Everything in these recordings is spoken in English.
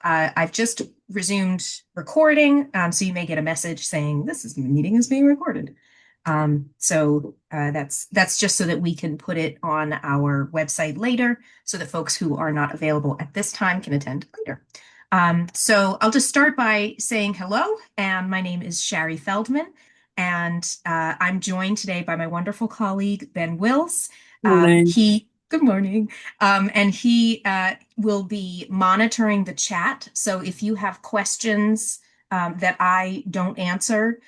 I've just resumed recording, so you may get a message saying this meeting is being recorded. That's just so that we can put it on our website later, so that folks who are not available at this time can attend later. So I'll just start by saying hello, and my name is Shari Feldman, and I'm joined today by my wonderful colleague, Ben Wills. Morning. Good morning. And he will be monitoring the chat. So if you have questions that I don't answer,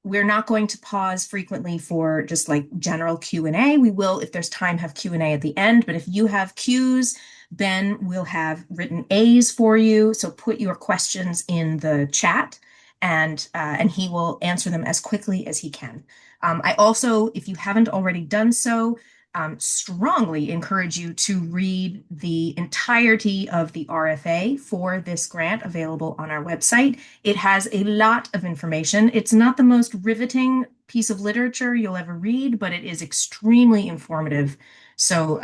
we're not going to pause frequently for just like general Q&A. We will, if there's time, have Q&A at the end. But if you have Qs, Ben will have written As for you. So put your questions in the chat and he will answer them as quickly as he can. I also, if you haven't already done so, strongly encourage you to read the entirety of the RFA for this grant available on our website. It has a lot of information. It's not the most riveting piece of literature you'll ever read, but it is extremely informative. So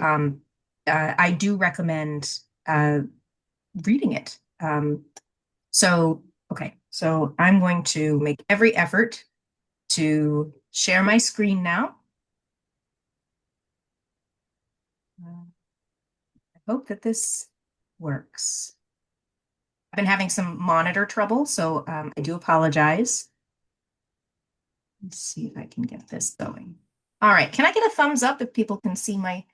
I do recommend reading it. Okay, so I'm going to make every effort to share my screen now. I hope that this works. I've been having some monitor trouble, so I do apologize. Let's see if I can get this going. All right, can I get a thumbs up if people can see my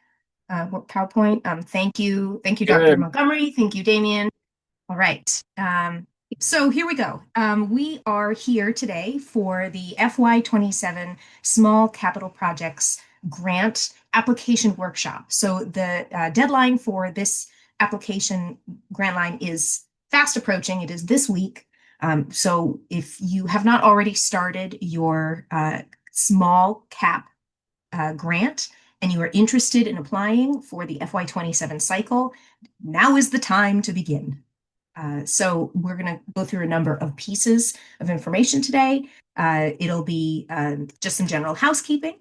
PowerPoint? Thank you, Dr. Good. Montgomery. Thank you, Damien. All right, so here we go. We are here today for the FY27 Small Capital Projects Grant Application Workshop. So the deadline for this application grant line is fast approaching. It is this week. So if you have not already started your small cap grant and you are interested in applying for the FY27 cycle, now is the time to begin. So we're going to go through a number of pieces of information today. It'll be just some general housekeeping,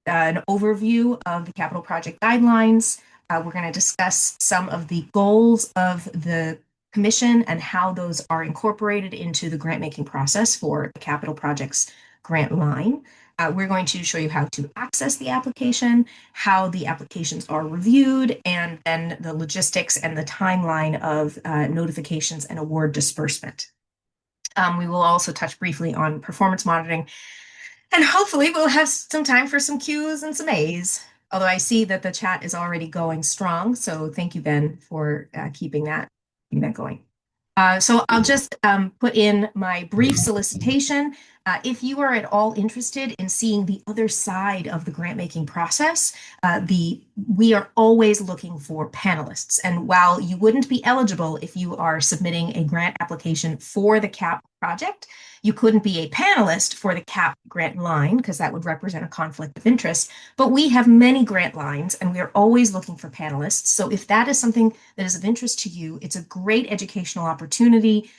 an overview of the capital project guidelines. We're going to discuss some of the goals of the commission and how those are incorporated into the grant making process for the capital projects grant line. We're going to show you how to access the application, how the applications are reviewed, and then the logistics and the timeline of notifications and award disbursement. We will also touch briefly on performance monitoring, and hopefully we'll have some time for some Qs and some As, although I see that the chat is already going strong, so thank you, Ben, for keeping that going. So I'll just put in my brief solicitation. If you are at all interested in seeing the other side of the grant making process, we are always looking for panelists. And while you wouldn't be eligible if you are submitting a grant application for the CAP project, you couldn't be a panelist for the CAP grant line because that would represent a conflict of interest. But we have many grant lines and we are always looking for panelists. So if that is something that is of interest to you, it's a great educational opportunity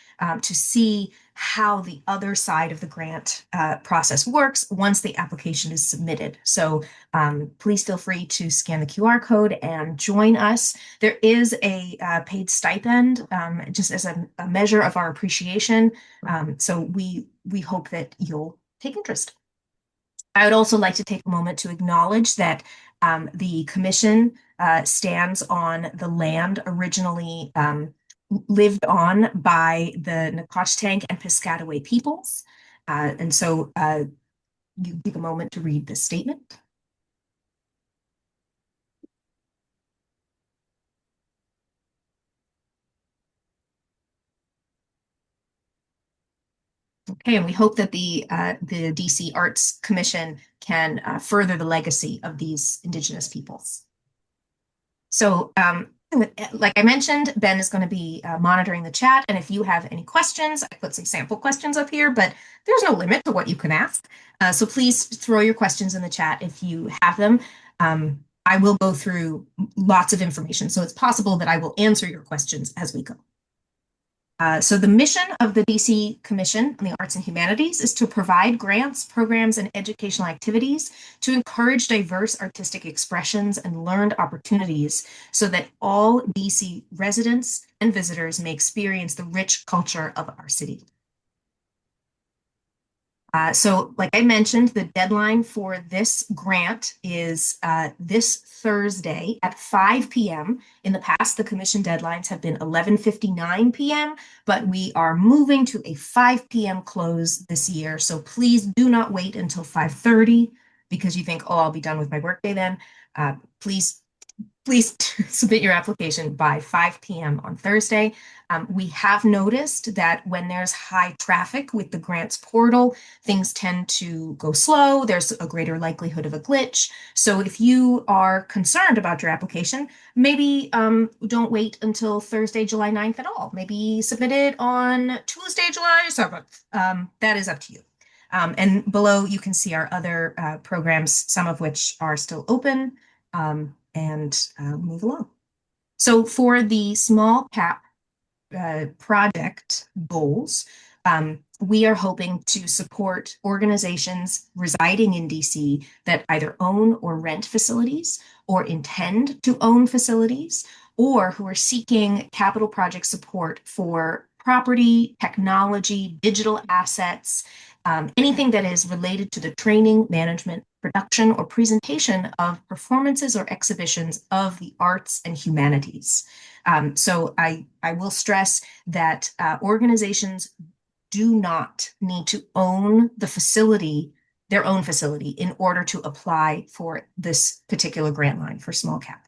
to see how the other side of the grant process works once the application is submitted. So please feel free to scan the QR code and join us. There is a paid stipend just as a measure of our appreciation. So we hope that you'll take interest. I would also like to take a moment to acknowledge that the commission stands on the land originally lived on by the Nacotchtank and Piscataway peoples. And so you take a moment to read this statement. Okay, and we hope that the DC Arts Commission can further the legacy of these Indigenous peoples. So like I mentioned, Ben is going to be monitoring the chat. And if you have any questions, I put some sample questions up here, but there's no limit to what you can ask. So please throw your questions in the chat if you have them. I will go through lots of information, so it's possible that I will answer your questions as we go. So the mission of the DC Commission on the Arts and Humanities is to provide grants, programs, and educational activities to encourage diverse artistic expressions and learned opportunities so that all DC residents and visitors may experience the rich culture of our city. So, like I mentioned, the deadline for this grant is this Thursday at 5 p.m. In the past, the commission deadlines have been 11:59 p.m., but we are moving to a 5 p.m. close this year. So please do not wait until 5:30 because you think, oh, I'll be done with my workday then. Please submit your application by 5 p.m. on Thursday. We have noticed that when there's high traffic with the grants portal, things tend to go slow. There's a greater likelihood of a glitch. So if you are concerned about your application, maybe don't wait until Thursday, July 9th at all. Maybe submit it on Tuesday, July 7th. That is up to you. And below, you can see our other programs, some of which are still open. And move along. So for the small cap project goals, we are hoping to support organizations residing in DC that either own or rent facilities or intend to own facilities, or who are seeking capital project support for property, technology, digital assets, anything that is related to the training, management, production, or presentation of performances or exhibitions of the arts and humanities. So I will stress that organizations do not need to own the facility, their own facility, in order to apply for this particular grant line for small cap.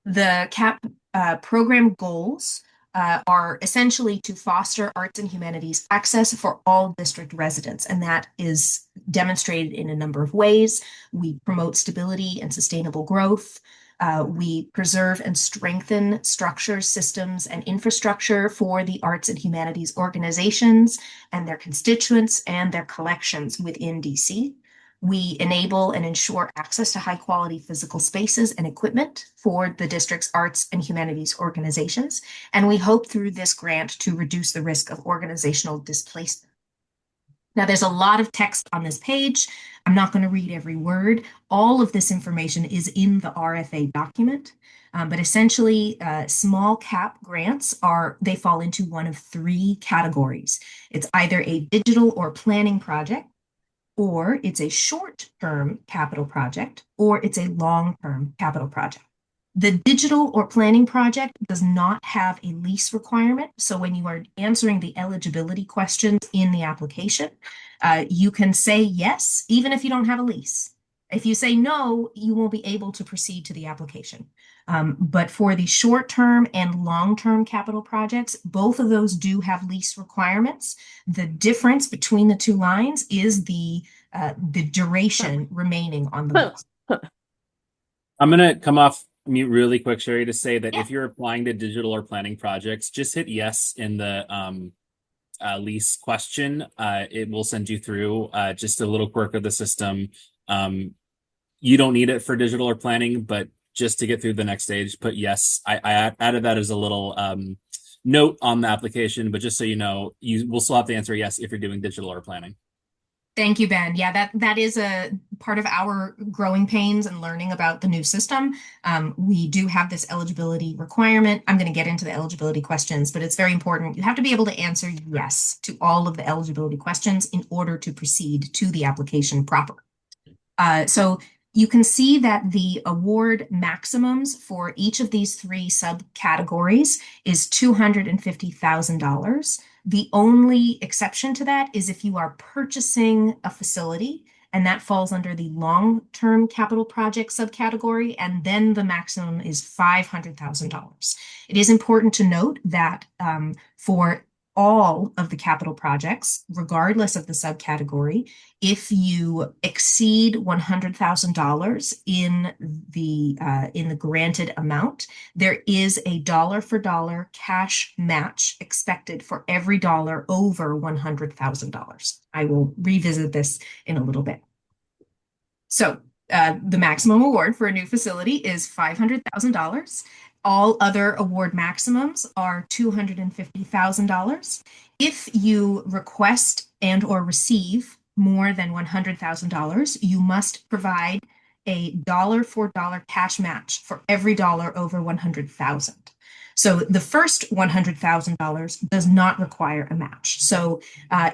The CAP program goals are essentially to foster arts and humanities access for all district residents, and that is demonstrated in a number of ways. We promote stability and sustainable growth. We preserve and strengthen structures, systems, and infrastructure for the arts and humanities organizations and their constituents and their collections within DC. We enable and ensure access to high quality physical spaces and equipment for the district's arts and humanities organizations. And we hope through this grant to reduce the risk of organizational displacement. Now, there's a lot of text on this page. I'm not going to read every word. All of this information is in the RFA document. But essentially, small cap grants they fall into one of three categories. It's either a digital or planning project, or it's a short-term capital project, or it's a long-term capital project. The digital or planning project does not have a lease requirement. So when you are answering the eligibility questions in the application, you can say yes, even if you don't have a lease. If you say no, you won't be able to proceed to the application. But for the short-term and long-term capital projects, both of those do have lease requirements. The difference between the two lines is the duration remaining on the lease. I'm gonna come off mute really quick, Sherry, to say that Yeah. if you're applying to digital or planning projects, just hit yes in the lease question. It will send you through. Just a little quirk of the system. You don't need it for digital or planning, but just to get through the next stage, put yes. I added that as a little note on the application, but just so you know, you will still have to answer yes if you're doing digital or planning. Thank you, Ben. Yeah, that is a part of our growing pains and learning about the new system. We do have this eligibility requirement. I'm going to get into the eligibility questions, but it's very important. You have to be able to answer yes to all of the eligibility questions in order to proceed to the application proper. So you can see that the award maximums for each of these three subcategories is $250,000. The only exception to that is if you are purchasing a facility, and that falls under the long-term capital project subcategory, and then the maximum is $500,000. It is important to note that for all of the capital projects, regardless of the subcategory, if you exceed $100,000 in the granted amount, there is a dollar for dollar cash match expected for every dollar over $100,000. I will revisit this in a little bit. So the maximum award for a new facility is $500,000. All other award maximums are $250,000. If you request and or receive more than $100,000, you must provide a dollar for dollar cash match for every dollar over 100,000. So the first $100,000 does not require a match. So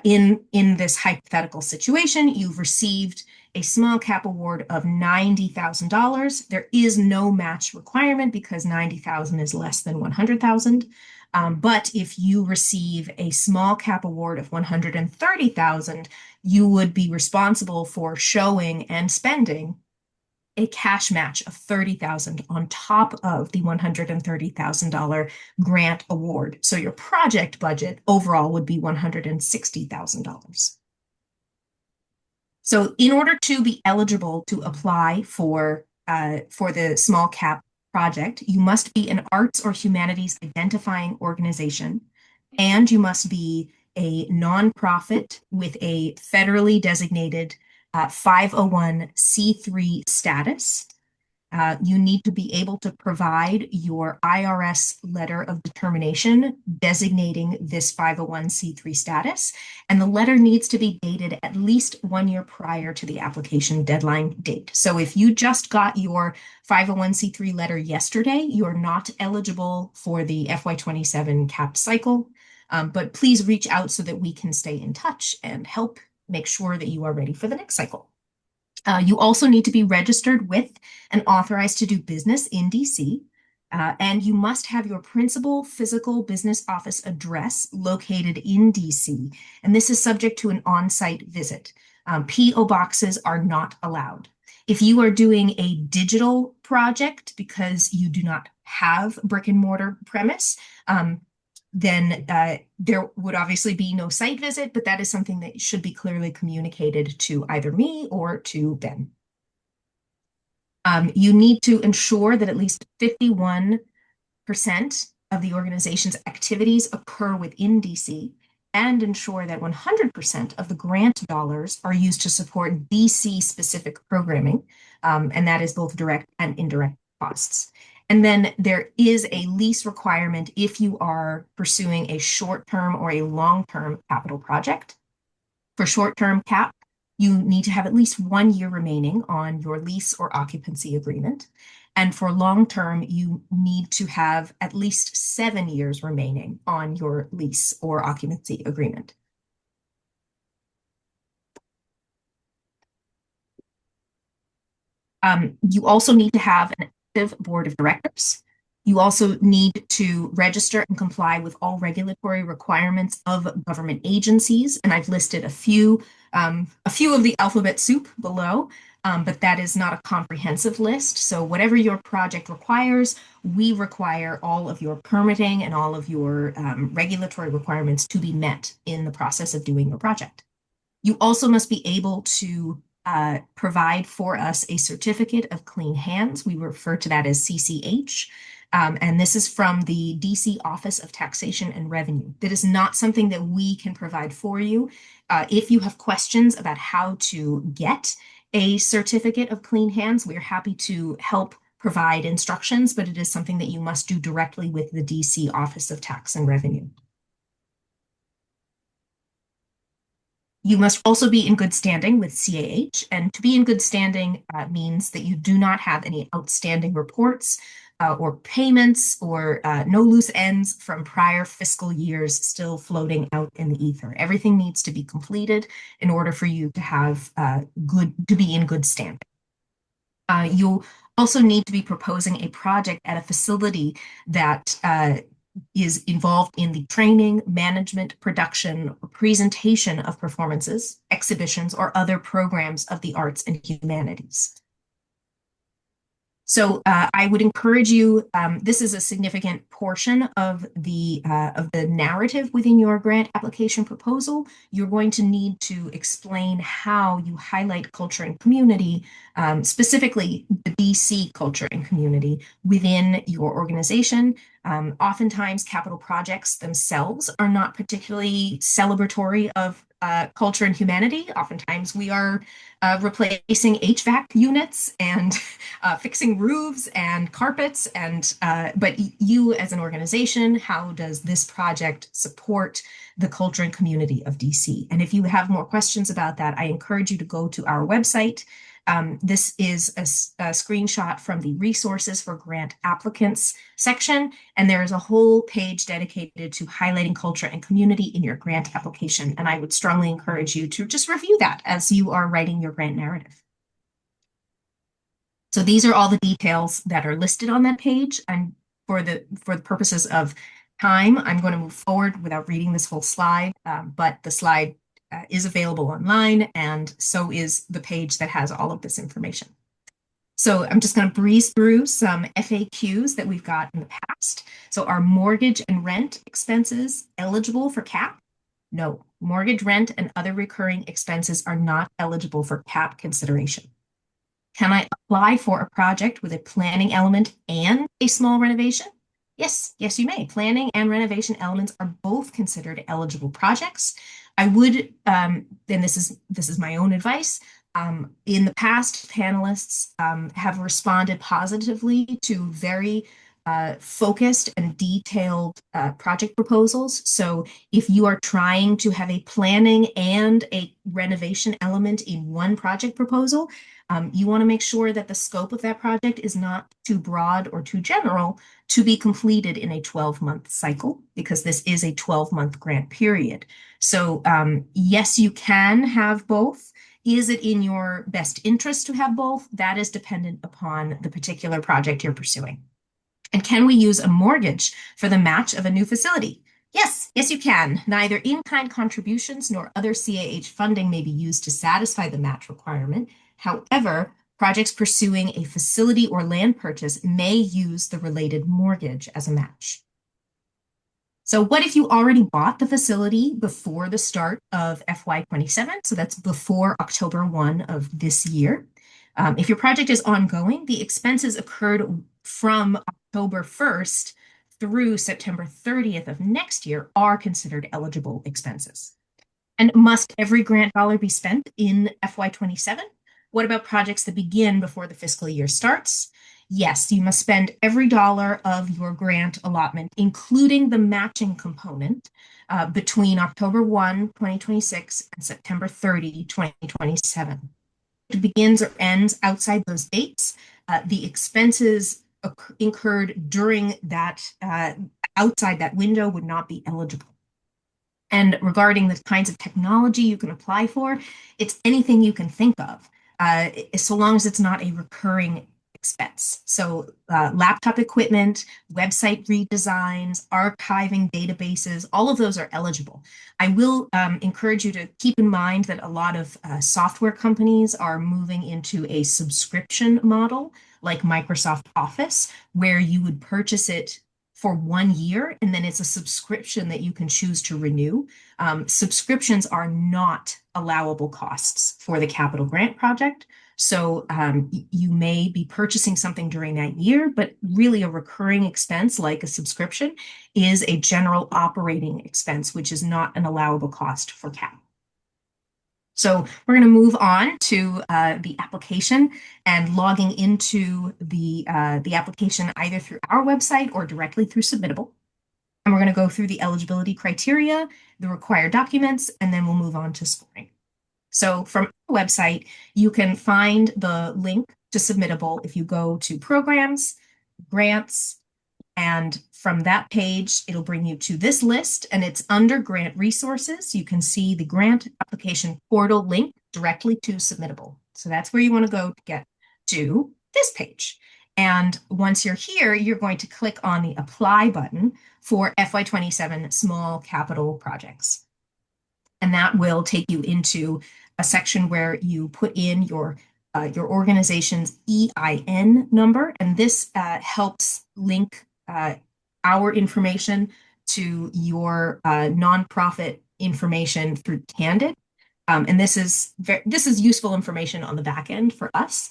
in this hypothetical situation, you've received a small cap award of $90,000. There is no match requirement because 90,000 is less than 100,000. But if you receive a small cap award of 130,000, you would be responsible for showing and spending a cash match of 30,000 on top of the $130,000 grant award. So your project budget overall would be $160,000. So in order to be eligible to apply for the small cap project, you must be an arts or humanities identifying organization, and you must be a nonprofit with a federally designated 501c3 status. You need to be able to provide your IRS letter of determination designating this 501c3 status, and the letter needs to be dated at least 1 year prior to the application deadline date. So if you just got your 501c3 letter yesterday, you're not eligible for the FY27 capped cycle, but please reach out so that we can stay in touch and help make sure that you are ready for the next cycle. You also need to be registered with and authorized to do business in DC. And you must have your principal physical business office address located in DC. And this is subject to an on-site visit. PO boxes are not allowed. If you are doing a digital project because you do not have brick and mortar premise, then there would obviously be no site visit, but that is something that should be clearly communicated to either me or to Ben. You need to ensure that at least 51% of the organization's activities occur within DC and ensure that 100% of the grant dollars are used to support DC specific programming, and that is both direct and indirect costs. And then there is a lease requirement if you are pursuing a short-term or a long-term capital project. For short-term cap, you need to have at least 1 year remaining on your lease or occupancy agreement. And for long-term, you need to have at least 7 years remaining on your lease or occupancy agreement. You also need to have an active board of directors. You also need to register and comply with all regulatory requirements of government agencies, and I've listed a few of the alphabet soup below, but that is not a comprehensive list. So whatever your project requires, we require all of your permitting and all of your regulatory requirements to be met in the process of doing your project. You also must be able to provide for us a certificate of clean hands. We refer to that as CCH. And this is from the DC Office of Taxation and Revenue. That is not something that we can provide for you. If you have questions about how to get a certificate of clean hands, we're happy to help provide instructions, but it is something that you must do directly with the DC Office of Tax and Revenue. You must also be in good standing with CAH, and to be in good standing means that you do not have any outstanding reports or payments or no loose ends from prior fiscal years still floating out in the ether. Everything needs to be completed in order for you to have to be in good standing. You also need to be proposing a project at a facility that is involved in the training, management, production, or presentation of performances, exhibitions, or other programs of the arts and humanities. So I would encourage you, this is a significant portion of the narrative within your grant application proposal. You're going to need to explain how you highlight culture and community, specifically the DC culture and community within your organization. Oftentimes capital projects themselves are not particularly celebratory of culture and humanity. Oftentimes we are replacing HVAC units and fixing roofs and carpets. But you as an organization, how does this project support the culture and community of DC? And if you have more questions about that, I encourage you to go to our website. This is a screenshot from the resources for grant applicants section, and there is a whole page dedicated to highlighting culture and community in your grant application. And I would strongly encourage you to just review that as you are writing your grant narrative. So these are all the details that are listed on that page. And for the purposes of time, I'm going to move forward without reading this whole slide, but the slide is available online, and so is the page that has all of this information. So I'm just going to breeze through some FAQs that we've got in the past. So are mortgage and rent expenses eligible for CAP? No, mortgage, rent, and other recurring expenses are not eligible for CAP consideration. Can I apply for a project with a planning element and a small renovation? Yes, you may. Planning and renovation elements are both considered eligible projects. I would, and this is my own advice. In the past, panelists have responded positively to very focused and detailed project proposals. So if you are trying to have a planning and a renovation element in one project proposal, you want to make sure that the scope of that project is not too broad or too general to be completed in a 12-month cycle, because this is a 12-month grant period. So yes, you can have both. Is it in your best interest to have both? That is dependent upon the particular project you're pursuing. And can we use a mortgage for the match of a new facility? Yes, you can. Neither in-kind contributions nor other CAH funding may be used to satisfy the match requirement. However, projects pursuing a facility or land purchase may use the related mortgage as a match. So what if you already bought the facility before the start of FY27? So that's before October 1 of this year. If your project is ongoing, the expenses occurred from October 1st through September 30th of next year are considered eligible expenses. And must every grant dollar be spent in FY27? What about projects that begin before the fiscal year starts? Yes, you must spend every dollar of your grant allotment, including the matching component, between October 1, 2026 and September 30, 2027. If it begins or ends outside those dates, the expenses incurred during that outside that window would not be eligible. And regarding the kinds of technology you can apply for, it's anything you can think of, so long as it's not a recurring expense. So laptop equipment, website redesigns, archiving databases, all of those are eligible. I will encourage you to keep in mind that a lot of software companies are moving into a subscription model like Microsoft Office, where you would purchase it for 1 year, and then it's a subscription that you can choose to renew. Subscriptions are not allowable costs for the capital grant project. So you may be purchasing something during that year, but really a recurring expense like a subscription is a general operating expense, which is not an allowable cost for CAP. So we're going to move on to the application and logging into the application either through our website or directly through Submittable. And we're going to go through the eligibility criteria, the required documents, and then we'll move on to scoring. So from our website, you can find the link to Submittable if you go to Programs, Grants, and from that page, it'll bring you to this list, and it's under Grant Resources. You can see the grant application portal link directly to Submittable. So that's where you want to go to get to this page. And once you're here, you're going to click on the Apply button for FY27 Small Capital Projects. And that will take you into a section where you put in your organization's EIN number, and this helps link our information to your nonprofit information through Candid. And this is useful information on the back end for us.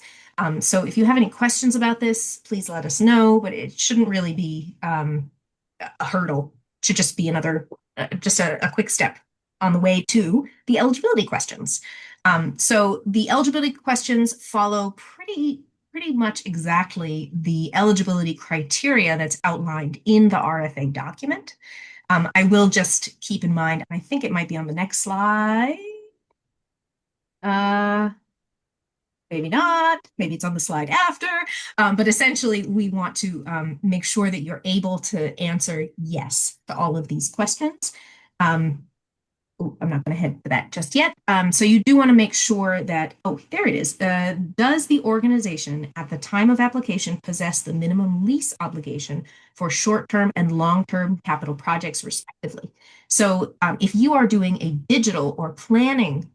So if you have any questions about this, please let us know, but it shouldn't really be a hurdle. It should just be another, just a quick step. on the way to the eligibility questions. So the eligibility questions follow pretty much exactly the eligibility criteria that's outlined in the RFA document. I will just keep in mind, I think it might be on the next slide. Uh, Maybe not, maybe it's on the slide after, but essentially we want to make sure that you're able to answer yes to all of these questions. Um, I'm not going to head to that just yet. So you do want to make sure that, oh, there it is. Does the organization at the time of application possess the minimum lease obligation for short-term and long-term capital projects, respectively? So if you are doing a digital or planning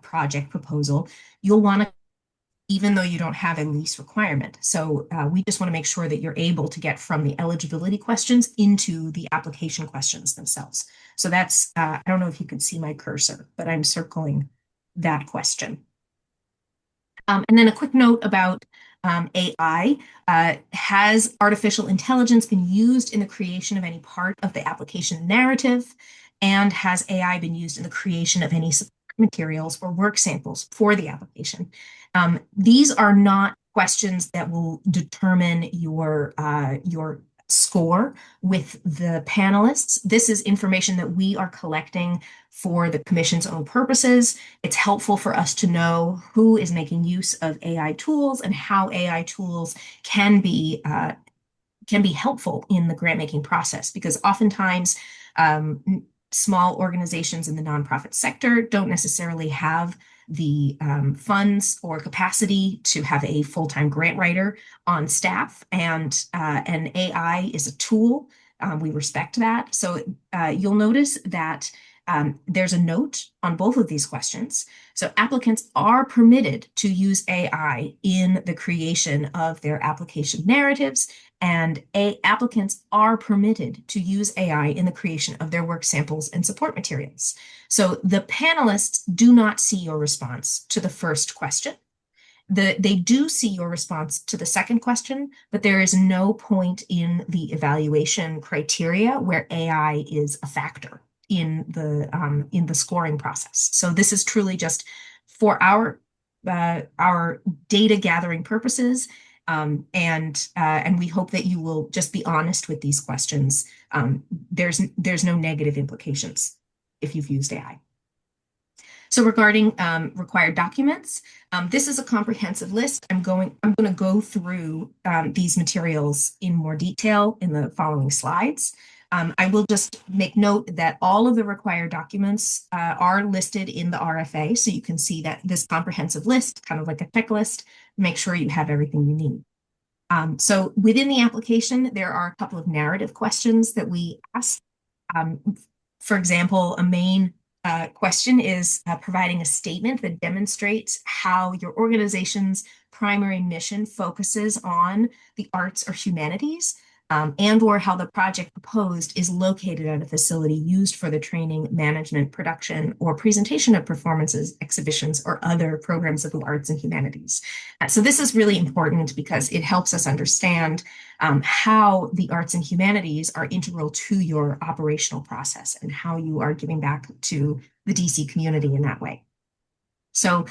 project proposal, you'll want to, even though you don't have a lease requirement. So we just want to make sure that you're able to get from the eligibility questions into the application questions themselves. So that's, I don't know if you can see my cursor, but I'm circling that question. And then a quick note about AI. Has artificial intelligence been used in the creation of any part of the application narrative? And has AI been used in the creation of any support materials or work samples for the application? These are not questions that will determine your score with the panelists. This is information that we are collecting for the commission's own purposes. It's helpful for us to know who is making use of AI tools and how AI tools can be helpful in the grant making process, because oftentimes small organizations in the nonprofit sector don't necessarily have the funds or capacity to have a full-time grant writer on staff, and AI is a tool. We respect that. So you'll notice that there's a note on both of these questions. So applicants are permitted to use AI in the creation of their application narratives, and applicants are permitted to use AI in the creation of their work samples and support materials. So the panelists do not see your response to the first question. They do see your response to the second question, but there is no point in the evaluation criteria where AI is a factor in the scoring process. So this is truly just for our data gathering purposes, and we hope that you will just be honest with these questions. There's no negative implications if you've used AI. So regarding required documents, this is a comprehensive list. I'm going to go through these materials in more detail in the following slides. I will just make note that all of the required documents are listed in the RFA, so you can see that this comprehensive list, kind of like a checklist, make sure you have everything you need. So within the application, there are a couple of narrative questions that we ask. For example, a main question is providing a statement that demonstrates how your organization's primary mission focuses on the arts or humanities, and or how the project proposed is located at a facility used for the training, management, production, or presentation of performances, exhibitions, or other programs of the arts and humanities. So this is really important because it helps us understand how the arts and humanities are integral to your operational process and how you are giving back to the DC community in that way. So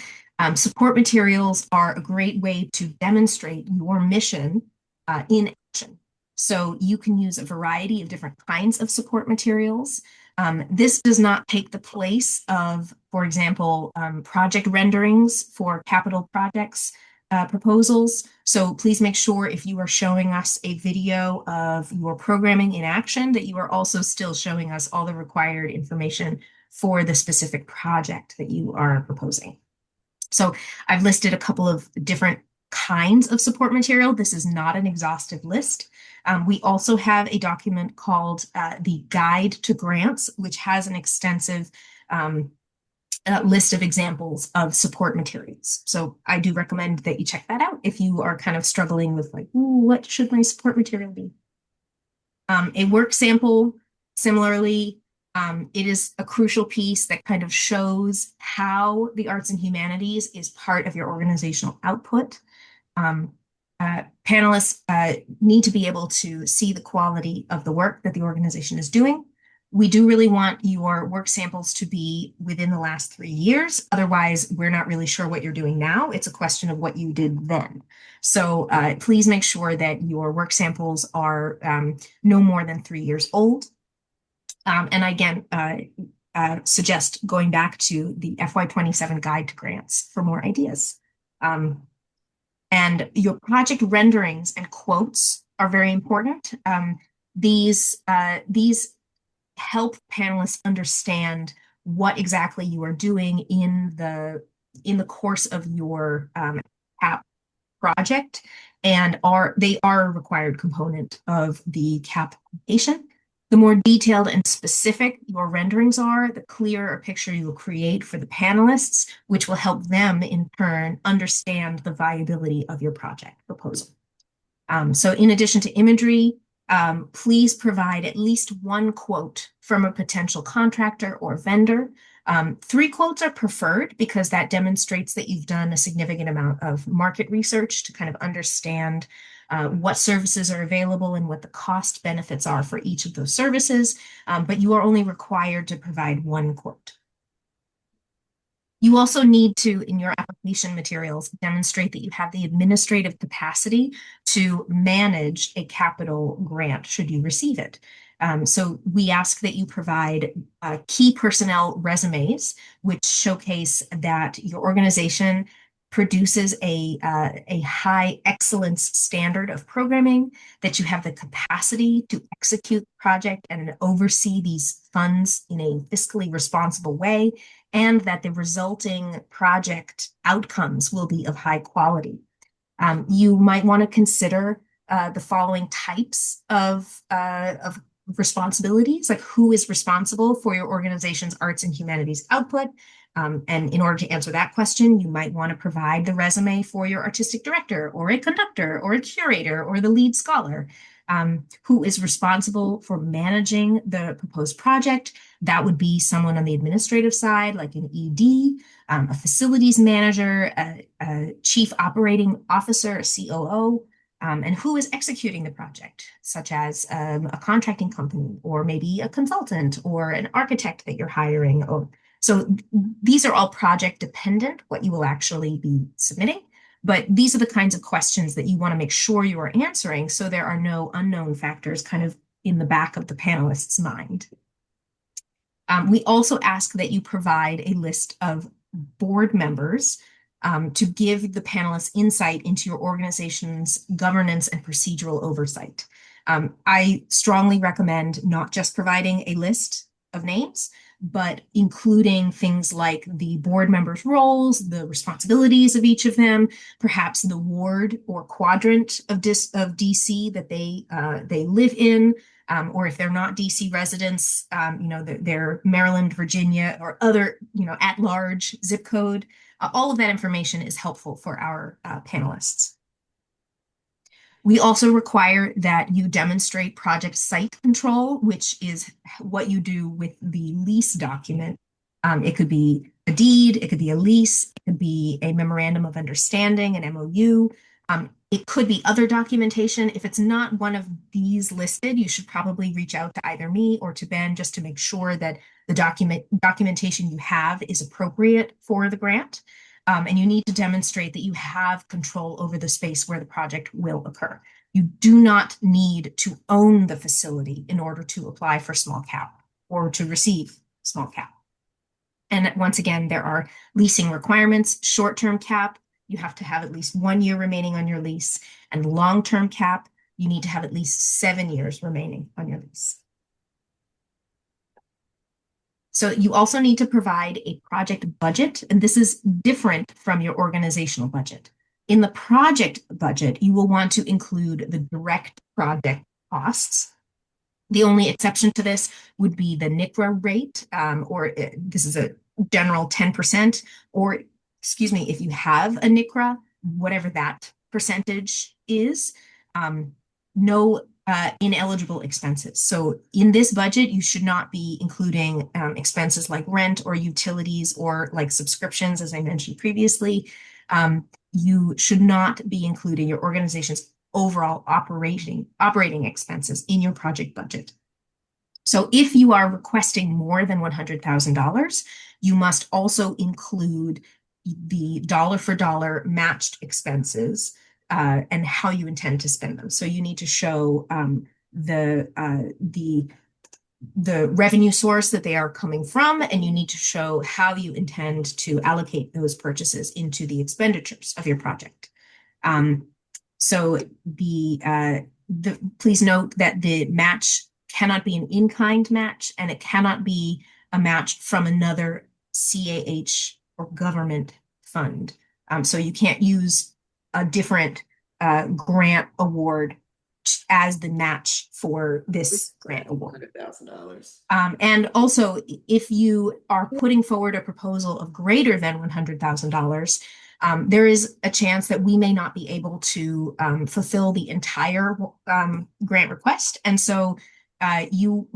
support materials are a great way to demonstrate your mission in action. So you can use a variety of different kinds of support materials. This does not take the place of, for example, project renderings for capital projects proposals. So please make sure if you are showing us a video of your programming in action, that you are also still showing us all the required information for the specific project that you are proposing. So I've listed a couple of different kinds of support material. This is not an exhaustive list. We also have a document called the Guide to Grants, which has an extensive list of examples of support materials. So I do recommend that you check that out if you are kind of struggling with like, what should my support material be? A work sample, similarly, it is a crucial piece that kind of shows how the arts and humanities is part of your organizational output. Panelists need to be able to see the quality of the work that the organization is doing. We do really want your work samples to be within the last 3 years. Otherwise, we're not really sure what you're doing now. It's a question of what you did then. So please make sure that your work samples are no more than 3 years old. And again, suggest going back to the FY27 guide to grants for more ideas. And your project renderings and quotes are very important. These help panelists understand what exactly you are doing in the course of your app project, and they are a required component of the CAP application. The more detailed and specific your renderings are, the clearer a picture you will create for the panelists, which will help them in turn understand the viability of your project proposal. So in addition to imagery, please provide at least one quote from a potential contractor or vendor. 3 quotes are preferred because that demonstrates that you've done a significant amount of market research to kind of understand what services are available and what the cost benefits are for each of those services, but you are only required to provide 1 quote. You also need to, in your application materials, demonstrate that you have the administrative capacity to manage a capital grant should you receive it. So we ask that you provide key personnel resumes, which showcase that your organization produces a high excellence standard of programming, that you have the capacity to execute the project and oversee these funds in a fiscally responsible way, and that the resulting project outcomes will be of high quality. You might want to consider the following types of responsibilities, like who is responsible for your organization's arts and humanities output. And in order to answer that question, you might want to provide the resume for your artistic director or a conductor or a curator or the lead scholar. Who is responsible for managing the proposed project. That would be someone on the administrative side, like an ED, a facilities manager, a chief operating officer, a COO, and who is executing the project, such as a contracting company, or maybe a consultant, or an architect that you're hiring. So these are all project dependent, what you will actually be submitting. But these are the kinds of questions that you want to make sure you are answering so there are no unknown factors kind of in the back of the panelist's mind. We also ask that you provide a list of board members to give the panelists insight into your organization's governance and procedural oversight. I strongly recommend not just providing a list of names, but including things like the board members' roles, the responsibilities of each of them, perhaps the ward or quadrant of DC that they live in, or if they're not DC residents, they're Maryland, Virginia, or other, at-large zip code. All of that information is helpful for our panelists. We also require that you demonstrate project site control, which is what you do with the lease document. It could be a deed, it could be a lease, it could be a memorandum of understanding, an MOU. It could be other documentation. If it's not one of these listed, you should probably reach out to either me or to Ben just to make sure that the documentation you have is appropriate for the grant. And you need to demonstrate that you have control over the space where the project will occur. You do not need to own the facility in order to apply for small cap or to receive small cap. And once again, there are leasing requirements. Short-term cap, you have to have at least 1 year remaining on your lease. And long-term cap, you need to have at least 7 years remaining on your lease. So you also need to provide a project budget, and this is different from your organizational budget. In the project budget, you will want to include the direct project costs. The only exception to this would be the NICRA rate, or this is a general 10%, or excuse me, if you have a NICRA, whatever that percentage is, no ineligible expenses. So in this budget, you should not be including expenses like rent or utilities or like subscriptions, as I mentioned previously. You should not be including your organization's overall operating expenses in your project budget. So if you are requesting more than $100,000, you must also include the dollar for dollar matched expenses and how you intend to spend them. So you need to show the revenue source that they are coming from, and you need to show how you intend to allocate those purchases into the expenditures of your project. Um, so please note that the match cannot be an in-kind match, and it cannot be a match from another CAH or government fund. So you can't use a different grant award as the match for this grant award. $100,000. And also, if you are putting forward a proposal of greater than $100,000, there is a chance that we may not be able to fulfill the entire grant request. And so you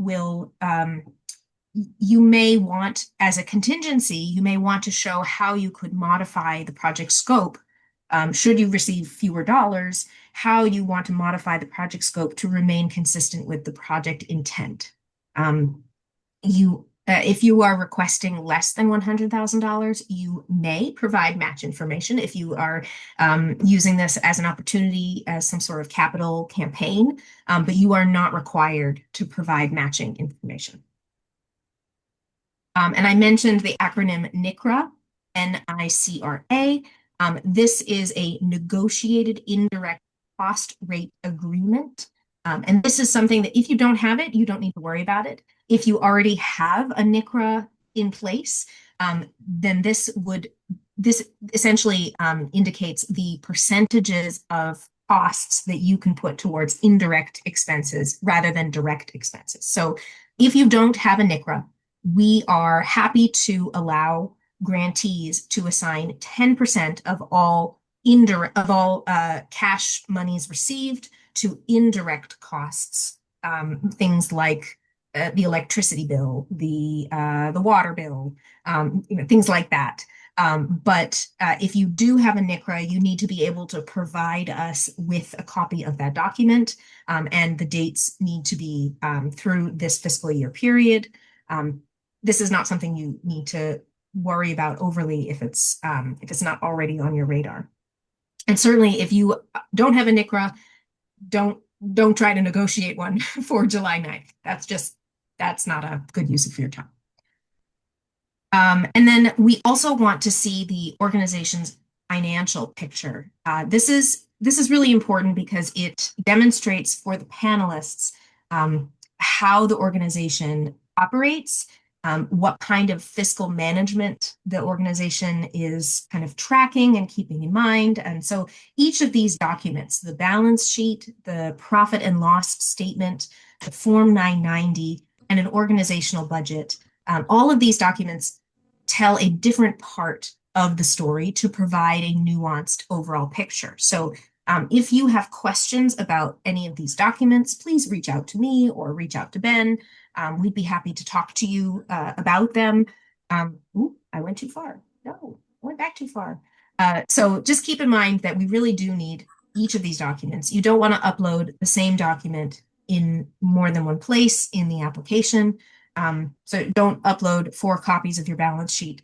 may want, as a contingency, you may want to show how you could modify the project scope should you receive fewer dollars, how you want to modify the project scope to remain consistent with the project intent. If you are requesting less than $100,000, you may provide match information if you are using this as an opportunity as some sort of capital campaign, but you are not required to provide matching information. And I mentioned the acronym NICRA, NICRA. This is a negotiated indirect cost rate agreement. And this is something that if you don't have it, you don't need to worry about it. If you already have a NICRA in place, then this essentially indicates the percentages of costs that you can put towards indirect expenses rather than direct expenses. So if you don't have a NICRA, we are happy to allow grantees to assign 10% of all cash monies received to indirect costs, things like the electricity bill, the water bill, things like that. But if you do have a NICRA, you need to be able to provide us with a copy of that document, and the dates need to be through this fiscal year period. This is not something you need to worry about overly if it's not already on your radar. And certainly, if you don't have a NICRA, don't try to negotiate one for July 9th. That's not a good use of your time. And then we also want to see the organization's financial picture. This is really important because it demonstrates for the panelists how the organization operates, what kind of fiscal management the organization is kind of tracking and keeping in mind. And so each of these documents, the balance sheet, the profit and loss statement, the Form 990, and an organizational budget, all of these documents tell a different part of the story to provide a nuanced overall picture. So if you have questions about any of these documents, please reach out to me or reach out to Ben. We'd be happy to talk to you about them. I went too far. No, I went back too far. So just keep in mind that we really do need each of these documents. You don't want to upload the same document in more than one place in the application. So don't upload 4 copies of your balance sheet.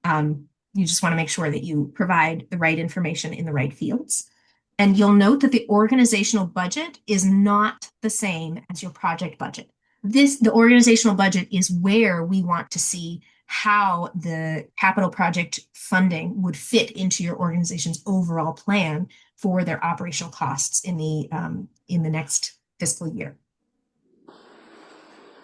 You just want to make sure that you provide the right information in the right fields. And you'll note that the organizational budget is not the same as your project budget. The organizational budget is where we want to see how the capital project funding would fit into your organization's overall plan for their operational costs in the next fiscal year.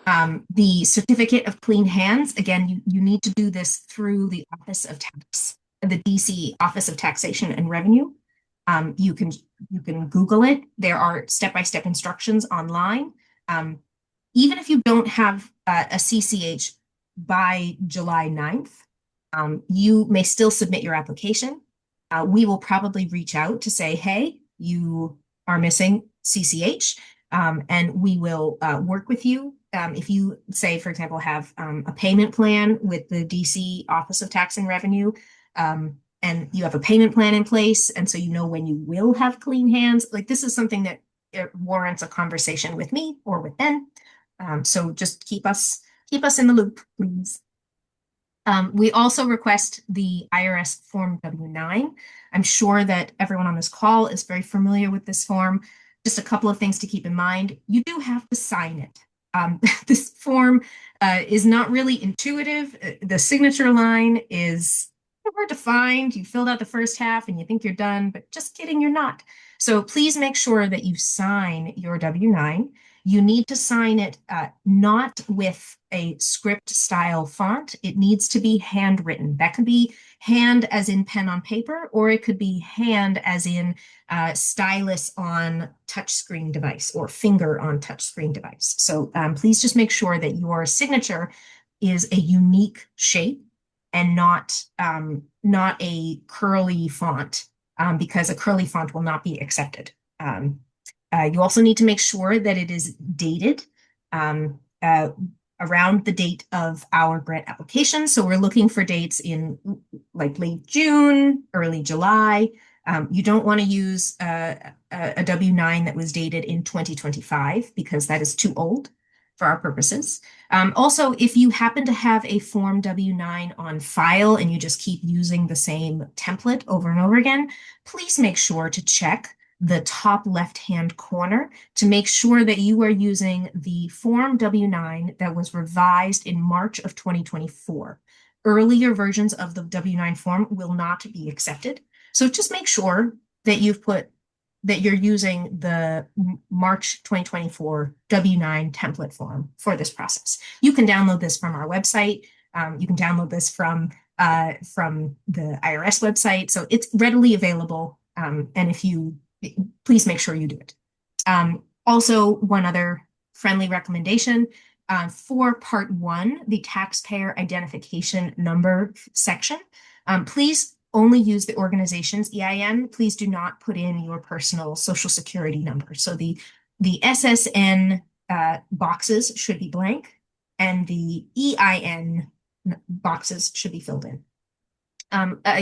The certificate of clean hands, again, you need to do this through the Office of Tax, the DC Office of Taxation and Revenue. You can Google it. There are step-by-step instructions online. Even if you don't have a CCH by July 9th, you may still submit your application. We will probably reach out to say, hey, you are missing CCH, and we will work with you. If you say, for example, have a payment plan with the DC Office of Tax and Revenue, and you have a payment plan in place, and so you know when you will have clean hands, like this is something that it warrants a conversation with me or with Ben. So just keep us in the loop, please. We also request the IRS Form W-9. I'm sure that everyone on this call is very familiar with this form. Just a couple of things to keep in mind. You do have to sign it. This form is not really intuitive. The signature line is hard to find. You filled out the first half and you think you're done, but just kidding, you're not. So please make sure that you sign your W-9. You need to sign it not with a script style font. It needs to be handwritten. That could be hand as in pen on paper, or it could be hand as in stylus on touchscreen device or finger on touchscreen device. So please just make sure that your signature is a unique shape and not a curly font, because a curly font will not be accepted. You also need to make sure that it is dated um, uh, around the date of our grant application. So we're looking for dates in like late June, early July. You don't want to use a W-9 that was dated in 2025 because that is too old for our purposes. Also, if you happen to have a Form W-9 on file and you just keep using the same template over and over again, please make sure to check the top left-hand corner to make sure that you are using the Form W-9 that was revised in March of 2024. Earlier versions of the W-9 form will not be accepted. So just make sure that you're using the March 2024 W-9 template form for this process. You can download this from our website. You can download this from the IRS website. So it's readily available. And if you please make sure you do it. Also, one other friendly recommendation for part one, the taxpayer identification number section, please only use the organization's EIN. Please do not put in your personal social security number. So the SSN boxes should be blank and the EIN boxes should be filled in.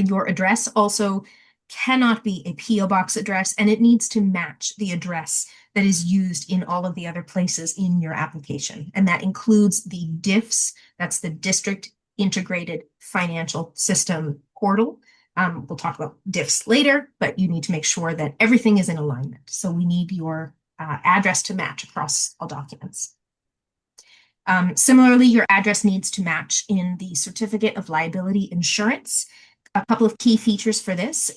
Your address also cannot be a PO box address, and it needs to match the address that is used in all of the other places in your application. And that includes the DIFS, that's the District Integrated Financial System portal. We'll talk about DIFS later, but you need to make sure that everything is in alignment. So we need your address to match across all documents. Similarly, your address needs to match in the certificate of liability insurance. A couple of key features for this.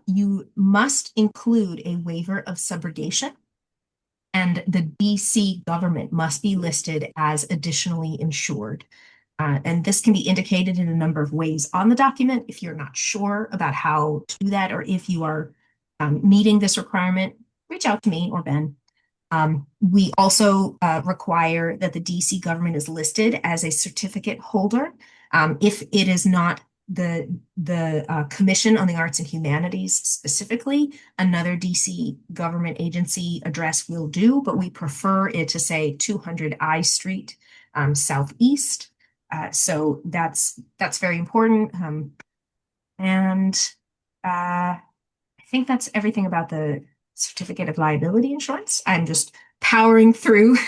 You must include a waiver of subrogation, and the DC government must be listed as additionally insured. And this can be indicated in a number of ways on the document. If you're not sure about how to do that, or if you are meeting this requirement, reach out to me or Ben. We also require that the DC government is listed as a certificate holder. If it is not the Commission on the Arts and Humanities specifically, another DC government agency address will do, but we prefer it to say 200 I Street Southeast. So that's very important. And I think that's everything about the certificate of liability insurance. I'm just powering through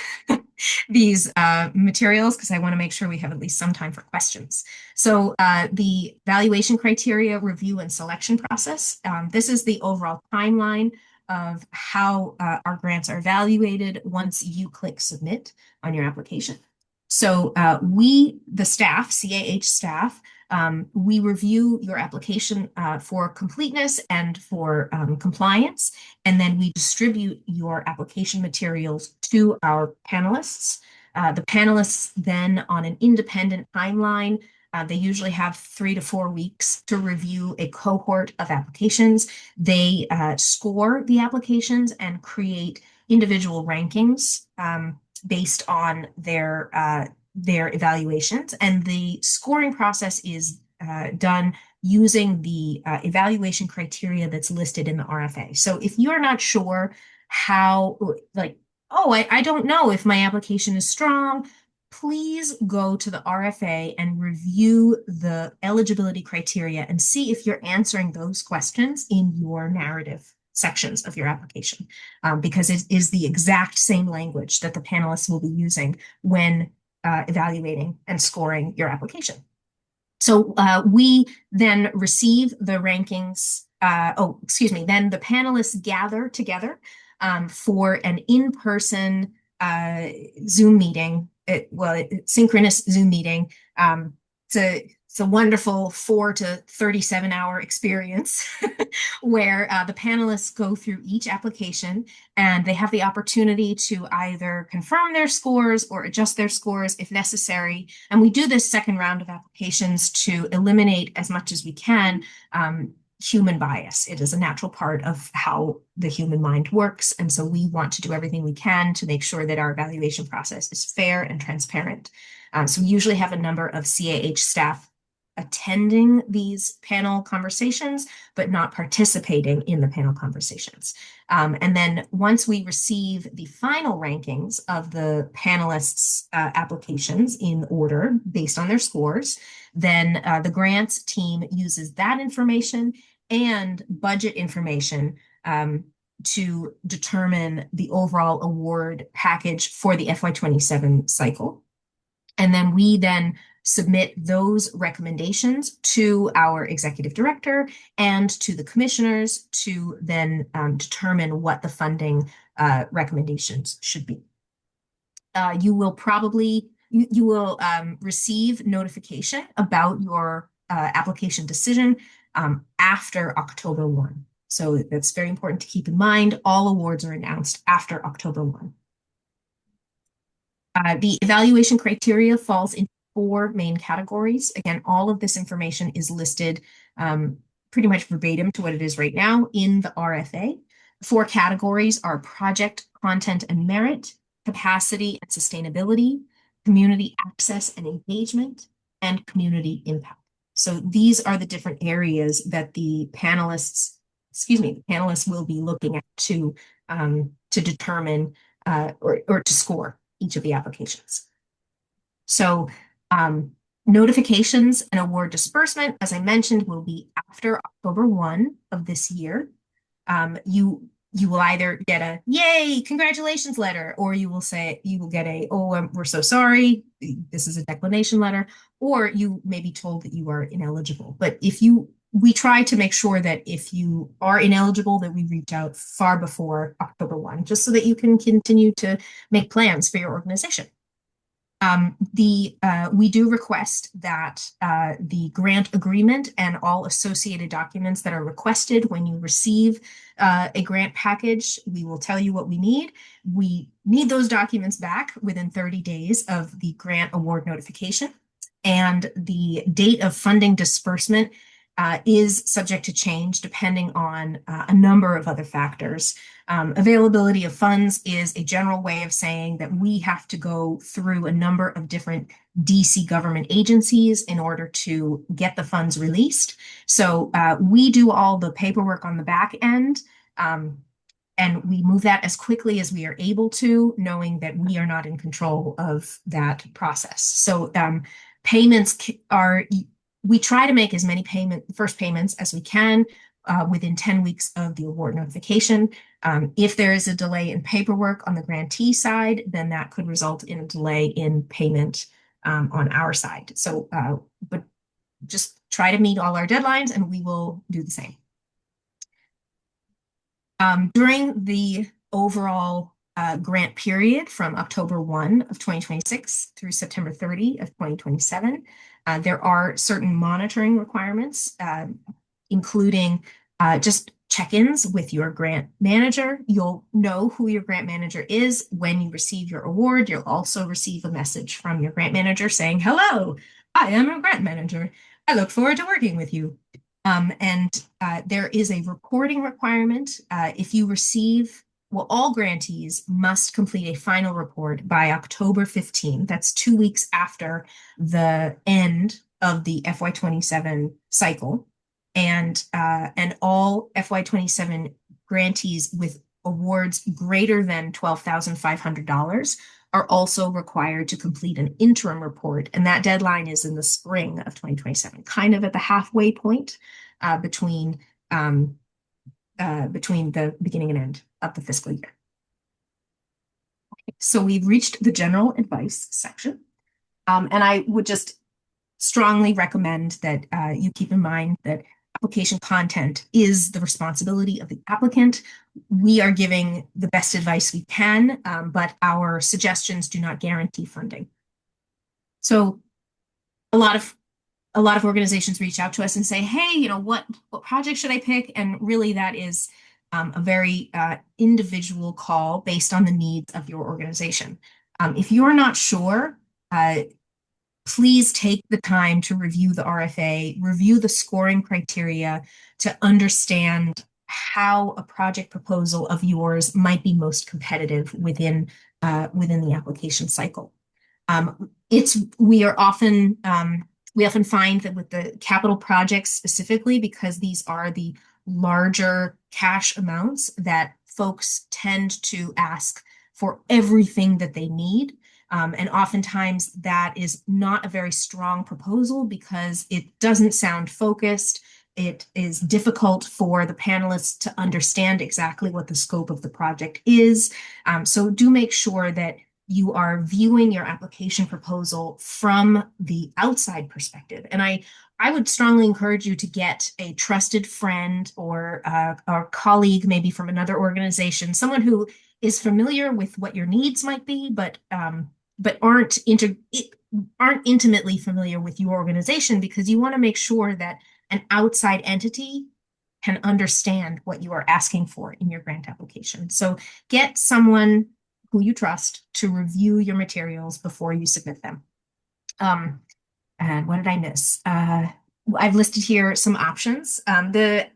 these materials because I want to make sure we have at least some time for questions. So the valuation criteria review and selection process. This is the overall timeline of how our grants are evaluated once you click submit on your application. So the staff, CAH staff, we review your application for completeness and for compliance, and then we distribute your application materials to our panelists. The panelists then, on an independent timeline, they usually have 3 to 4 weeks to review a cohort of applications. They score the applications and create individual rankings based on their evaluations, and the scoring process is done using the evaluation criteria that's listed in the RFA. So if you're not sure how, like, oh, I don't know if my application is strong, please go to the RFA and review the eligibility criteria and see if you're answering those questions in your narrative sections of your application, because it is the exact same language that the panelists will be using when evaluating and scoring your application. So we then receive the rankings. Excuse me. Then the panelists gather together for an in-person Zoom meeting. Synchronous Zoom meeting. It's a wonderful 4 to 37 hour experience where the panelists go through each application and they have the opportunity to either confirm their scores or adjust their scores if necessary. And we do this second round of applications to eliminate as much as we can human bias. It is a natural part of how the human mind works. And so we want to do everything we can to make sure that our evaluation process is fair and transparent. So we usually have a number of CAH staff attending these panel conversations, but not participating in the panel conversations. And then once we receive the final rankings of the panelists' applications in order based on their scores, then the grants team uses that information and budget information to determine the overall award package for the FY27 cycle. And then we then submit those recommendations to our executive director and to the commissioners to then determine what the funding recommendations should be. You will receive notification about your application decision after October 1. So that's very important to keep in mind. All awards are announced after October 1. The evaluation criteria falls into 4 main categories. Again, all of this information is listed pretty much verbatim to what it is right now in the RFA. 4 categories are project, content, and merit, capacity and sustainability, community access and engagement, and community impact. So these are the different areas that the panelists will be looking at to determine or to score each of the applications. So notifications and award disbursement, as I mentioned, will be after October 1 of this year. You will either get a yay, congratulations letter, or you will get a, oh, we're so sorry, this is a declination letter, or you may be told that you are ineligible. But we try to make sure that if you are ineligible, that we reach out far before October 1, just so that you can continue to make plans for your organization. We do request that the grant agreement and all associated documents that are requested when you receive a grant package, we will tell you what we need. We need those documents back within 30 days of the grant award notification. And the date of funding disbursement is subject to change depending on a number of other factors. Availability of funds is a general way of saying that we have to go through a number of different DC government agencies in order to get the funds released. So we do all the paperwork on the back end, and we move that as quickly as we are able to, knowing that we are not in control of that process. So payments we try to make as many first payments as we can within 10 weeks of the award notification. If there is a delay in paperwork on the grantee side, then that could result in a delay in payment on our side. So, but just try to meet all our deadlines and we will do the same. During the overall grant period from October 1 of 2026 through September 30 of 2027, there are certain monitoring requirements, including just check-ins with your grant manager. You'll know who your grant manager is when you receive your award. You'll also receive a message from your grant manager saying, hello, I am a grant manager. I look forward to working with you. There is a reporting requirement. If you receive, well, all grantees must complete a final report by October 15. That's 2 weeks after the end of the FY27 cycle. And all FY27 grantees with awards greater than $12,500 are also required to complete an interim report. And that deadline is in the spring of 2027, kind of at the halfway point between between the beginning and end of the fiscal year. So we've reached the general advice section. And I would just strongly recommend that you keep in mind that application content is the responsibility of the applicant. We are giving the best advice we can, but our suggestions do not guarantee funding. So a lot of organizations reach out to us and say, hey, what project should I pick? And really that is a very individual call based on the needs of your organization. If you're not sure, please take the time to review the RFA, review the scoring criteria to understand how a project proposal of yours might be most competitive within the application cycle. We often find that with the capital projects specifically, because these are the larger cash amounts, that folks tend to ask for everything that they need. And oftentimes that is not a very strong proposal because it doesn't sound focused. It is difficult for the panelists to understand exactly what the scope of the project is. So do make sure that you are viewing your application proposal from the outside perspective. And I would strongly encourage you to get a trusted friend or a colleague, maybe from another organization, someone who is familiar with what your needs might be, but aren't intimately familiar with your organization, because you want to make sure that an outside entity can understand what you are asking for in your grant application. So get someone who you trust to review your materials before you submit them. And what did I miss? I've listed here some options. The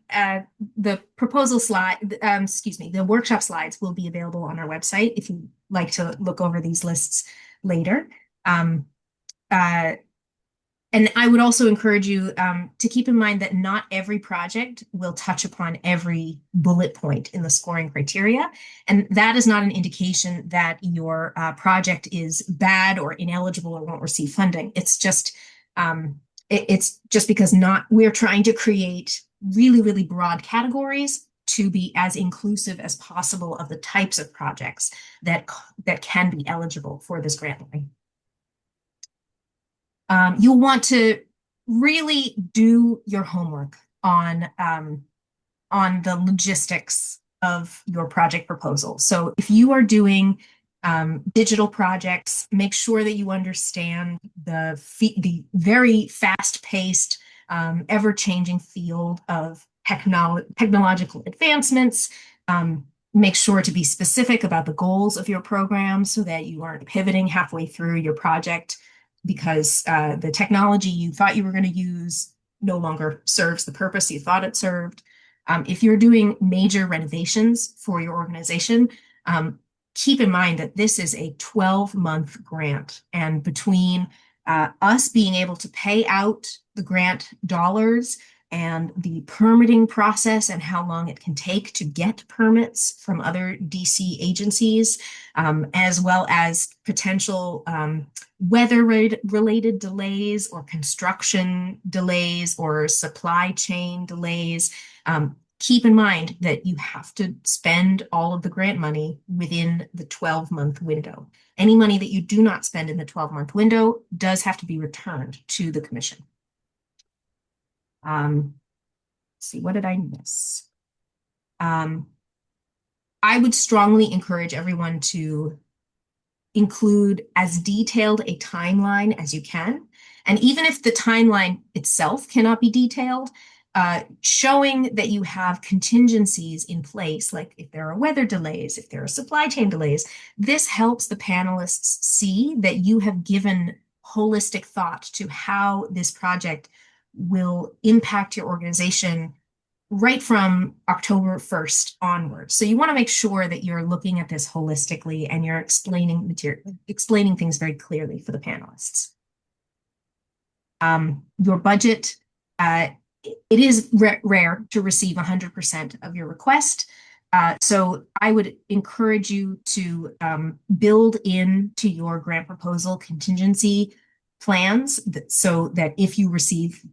proposal slide, the workshop slides will be available on our website if you'd like to look over these lists later. And I would also encourage you to keep in mind that not every project will touch upon every bullet point in the scoring criteria. And that is not an indication that your project is bad or ineligible or won't receive funding. It's just because we're trying to create really, really broad categories to be as inclusive as possible of the types of projects that can be eligible for this grant line. You'll want to really do your homework on the logistics of your project proposal. So if you are doing digital projects, make sure that you understand the very fast-paced, ever-changing field of technological advancements. Make sure to be specific about the goals of your program so that you aren't pivoting halfway through your project because the technology you thought you were going to use no longer serves the purpose you thought it served. If you're doing major renovations for your organization, keep in mind that this is a 12-month grant. And between us being able to pay out the grant dollars and the permitting process and how long it can take to get permits from other DC agencies, as well as potential weather-related delays or construction delays or supply chain delays, keep in mind that you have to spend all of the grant money within the 12-month window. Any money that you do not spend in the 12-month window does have to be returned to the commission. Let's see, what did I miss? I would strongly encourage everyone to include as detailed a timeline as you can. And even if the timeline itself cannot be detailed, showing that you have contingencies in place, like if there are weather delays, if there are supply chain delays, this helps the panelists see that you have given holistic thought to how this project will impact your organization right from October 1st onwards. So you want to make sure that you're looking at this holistically and you're explaining things very clearly for the panelists. Your budget, it is rare to receive 100% of your request. So I would encourage you to build into your grant proposal contingency plans so that if you receive,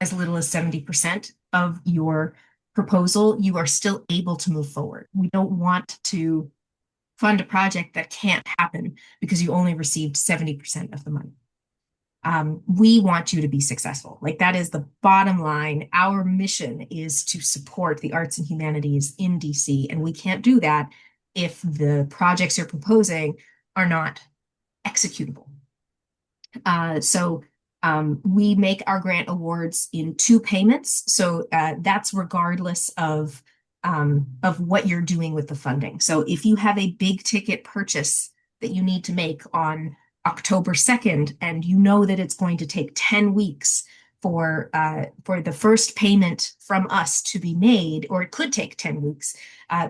as little as 70% of your proposal, you are still able to move forward. We don't want to fund a project that can't happen because you only received 70% of the money. We want you to be successful. Like that is the bottom line. Our mission is to support the arts and humanities in DC, and we can't do that if the projects you're proposing are not executable. So we make our grant awards in two payments. So that's regardless of what you're doing with the funding. So if you have a big ticket purchase that you need to make on October 2nd, and you know that it's going to take 10 weeks for the first payment from us to be made, or it could take 10 weeks,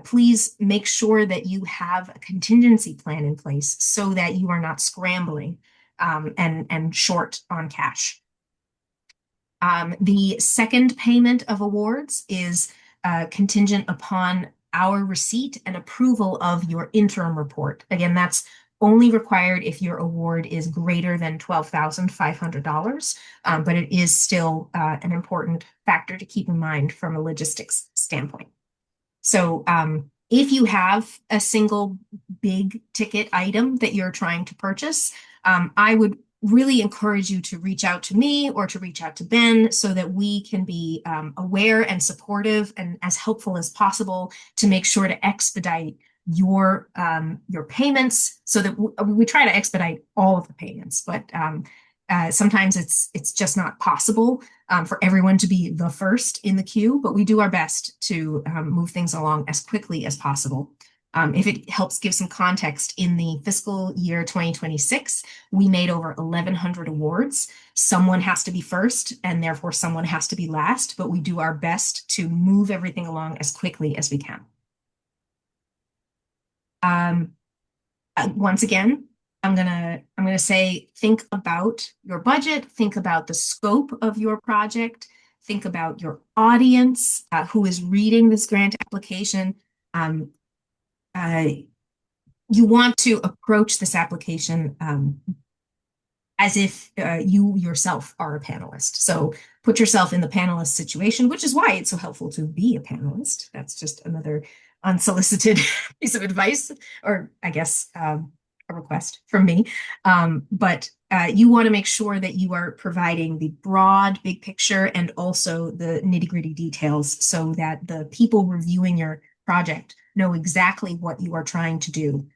please make sure that you have a contingency plan in place so that you are not scrambling and short on cash. The second payment of awards is contingent upon our receipt and approval of your interim report. Again, that's only required if your award is greater than $12,500, but it is still an important factor to keep in mind from a logistics standpoint. So if you have a single big ticket item that you're trying to purchase, I would really encourage you to reach out to me or to reach out to Ben so that we can be aware and supportive and as helpful as possible to make sure to expedite your payments so that we try to expedite all of the payments, but sometimes it's just not possible for everyone to be the first in the queue, but we do our best to move things along as quickly as possible. If it helps give some context, in the fiscal year 2026, we made over 1,100 awards. Someone has to be first, and therefore someone has to be last, but we do our best to move everything along as quickly as we can. Once again, I'm gonna say, think about your budget, think about the scope of your project, think about your audience, who is reading this grant application. You want to approach this application as if you yourself are a panelist. So put yourself in the panelist situation, which is why it's so helpful to be a panelist. That's just another unsolicited piece of advice, or I guess a request from me. But you want to make sure that you are providing the broad, big picture and also the nitty-gritty details so that the people reviewing your project know exactly what you are trying to do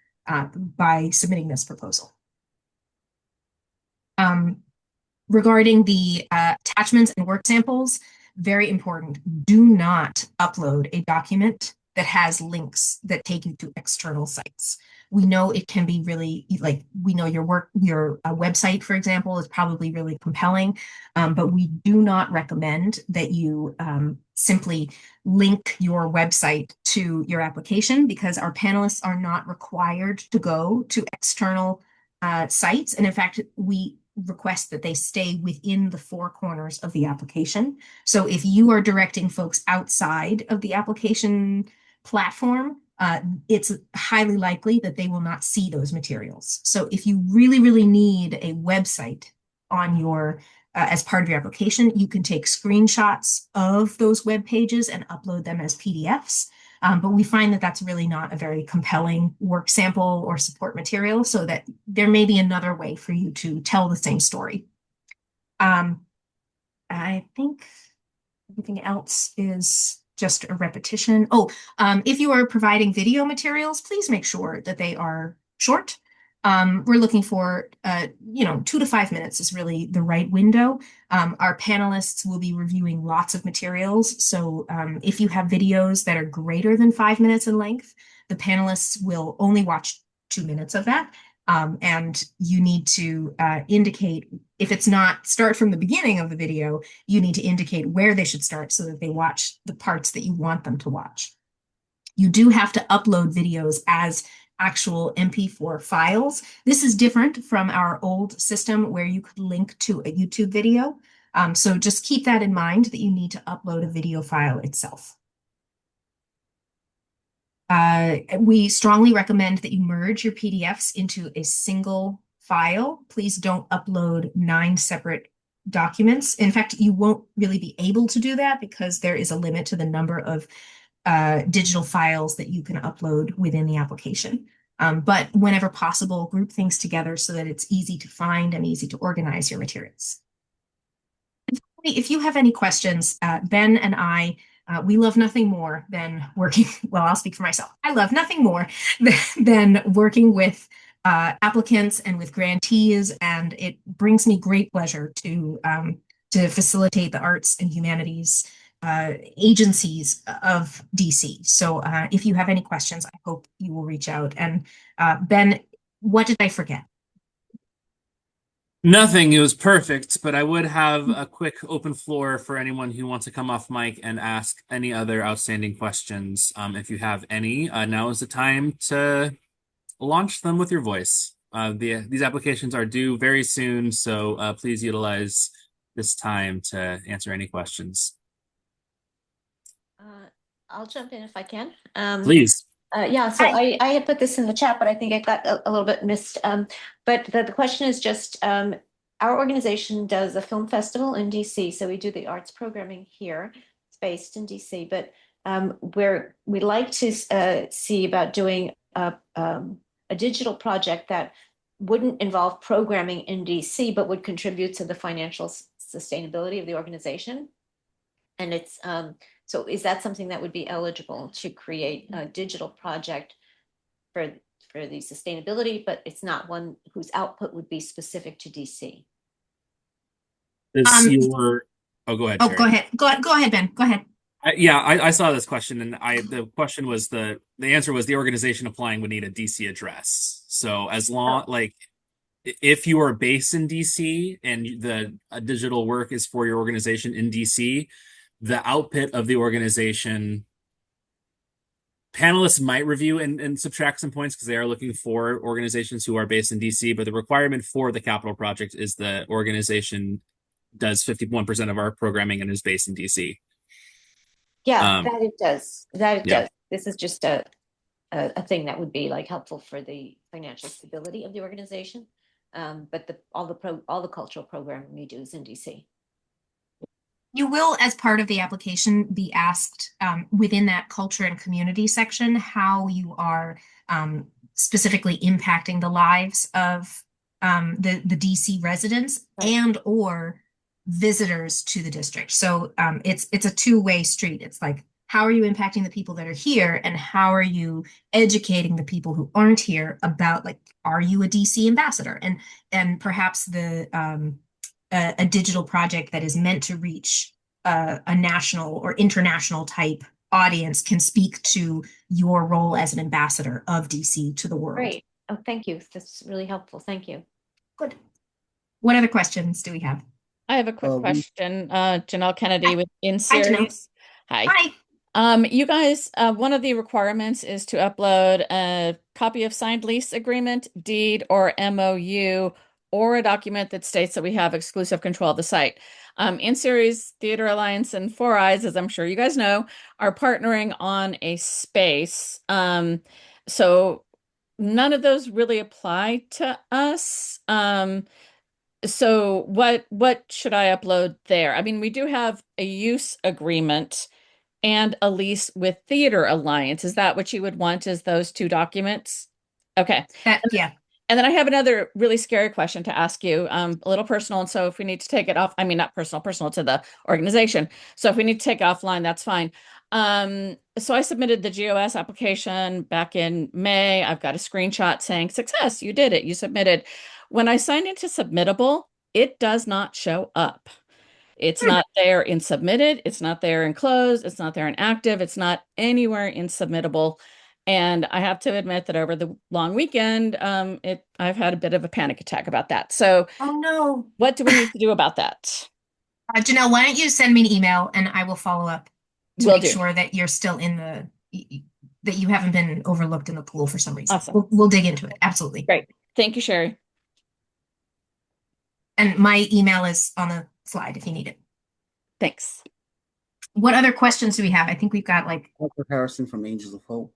by submitting this proposal. Regarding the attachments and work samples, very important. Do not upload a document that has links that take you to external sites. We know it can be really, like, we know your website, for example, is probably really compelling, but we do not recommend that you simply link your website to your application, because our panelists are not required to go to external sites. And in fact, we request that they stay within the four corners of the application. So if you are directing folks outside of the application platform, it's highly likely that they will not see those materials. So if you really, really need a website on your as part of your application, you can take screenshots of those web pages and upload them as PDFs. But we find that that's really not a very compelling work sample or support material, so that there may be another way for you to tell the same story. I think everything else is just a repetition. Oh, if you are providing video materials, please make sure that they are short. We're looking for, 2 to 5 minutes is really the right window. Our panelists will be reviewing lots of materials. So if you have videos that are greater than 5 minutes in length, the panelists will only watch 2 minutes of that. And you need to indicate, if it's not start from the beginning of the video, you need to indicate where they should start so that they watch the parts that you want them to watch. You do have to upload videos as actual MP4 files. This is different from our old system where you could link to a YouTube video. So just keep that in mind, that you need to upload a video file itself. We strongly recommend that you merge your PDFs into a single file. Please don't upload 9 separate documents. In fact, you won't really be able to do that because there is a limit to the number of digital files that you can upload within the application. But whenever possible, group things together so that it's easy to find and easy to organize your materials. If you have any questions, Ben and I, we love nothing more than working. Well, I'll speak for myself. I love nothing more than working with applicants and with grantees, and it brings me great pleasure to facilitate the arts and humanities agencies of DC. So if you have any questions, I hope you will reach out. And Ben, what did I forget? Nothing, it was perfect, but I would have a quick open floor for anyone who wants to come off mic and ask any other outstanding questions. If you have any, now is the time to launch them with your voice. These applications are due very soon, so please utilize this time to answer any questions. I'll jump in if I can. Please. Yeah, so Hi. I had put this in the chat, but I think it got a little bit missed. But the question is just, our organization does a film festival in DC, so we do the arts programming here. It's based in DC, but where we'd like to see about doing a digital project that wouldn't involve programming in DC, but would contribute to the financial sustainability of the organization. And it's so is that something that would be eligible to create a digital project for the sustainability, but it's not one whose output would be specific to DC? Is Um, your Oh, go ahead, oh, go Sherry. ahead. Go ahead, Ben. Go ahead. Yeah, I saw this question, and the question was the answer was the organization applying would need a DC address. So as long Oh, like if you are based in DC and the digital work is for your organization in DC, the output of the organization panelists might review and subtract some points because they are looking for organizations who are based in DC, but the requirement for the capital project is the organization does 51% of our programming and is based in DC. yeah, Um, that it does. That it yeah. does. This is just a thing that would be like helpful for the financial stability of the organization. But all the cultural programming we do is in DC. You will, as part of the application, be asked within that culture and community section how you are specifically impacting the lives of the DC residents Right. and or visitors to the district. So it's a two-way street. It's like, how are you impacting the people that are here, and how are you educating the people who aren't here about, like, are you a DC ambassador? And perhaps a digital project that is meant to reach a national or international type audience can speak to your role as an ambassador of DC to the world. Great. Oh, thank you. That's really helpful. Thank you. Good. What other questions do we have? I have a quick question. Janelle Kennedy Hi, with In hi, Janelle. Series. Hi. Hi. You guys, one of the requirements is to upload a copy of signed lease agreement, deed, or MOU, or a document that states that we have exclusive control of the site. In Series Theater Alliance and Four Eyes, as I'm sure you guys know, are partnering on a space. So none of those really apply to us. So what should I upload there? I mean, we do have a use agreement and a lease with Theater Alliance. Is that what you would want, is those two documents? Okay. Yeah. And then I have another really scary question to ask you, a little personal. And so if we need to take it off, I mean, not personal, personal to the organization. So if we need to take it offline, that's fine. So I submitted the GOS application back in May. I've got a screenshot saying success, you did it, you submitted. When I signed into Submittable, it does not show up. It's Hmm. not there in submitted. It's not there in closed. It's not there in active. It's not anywhere in submittable. And I have to admit that over the long weekend, I've had a bit of a panic attack about that. So Oh no. what do we need to do about that? Janelle, why don't you send me an email and I will follow up to Will make do. sure that you're still in that you haven't been overlooked in the pool for some reason. Awesome. We'll dig into it. Absolutely. Great. Thank you, Sherry. And my email is on the slide if you need it. Thanks. What other questions do we have? I think we've got like Arthur Harrison from Angels of Hope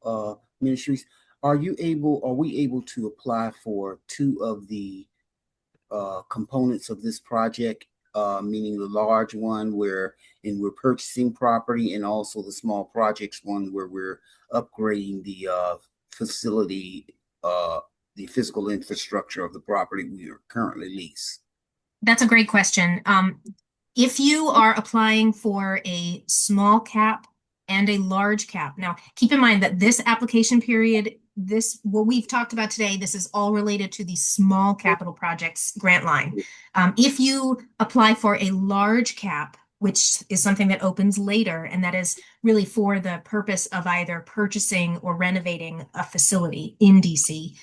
Ministries. Are we able to apply for two of the components of this project meaning the large one and we're purchasing property, and also the small projects one where we're upgrading the facility, the physical infrastructure of the property we are currently lease? That's a great question. If you are applying for a small cap and a large cap, now keep in mind that this application period, what we've talked about today, this is all related to the small capital projects grant line. If you apply for a large cap, which is something that opens later, and that is really for the purpose of either purchasing or renovating a facility in DC,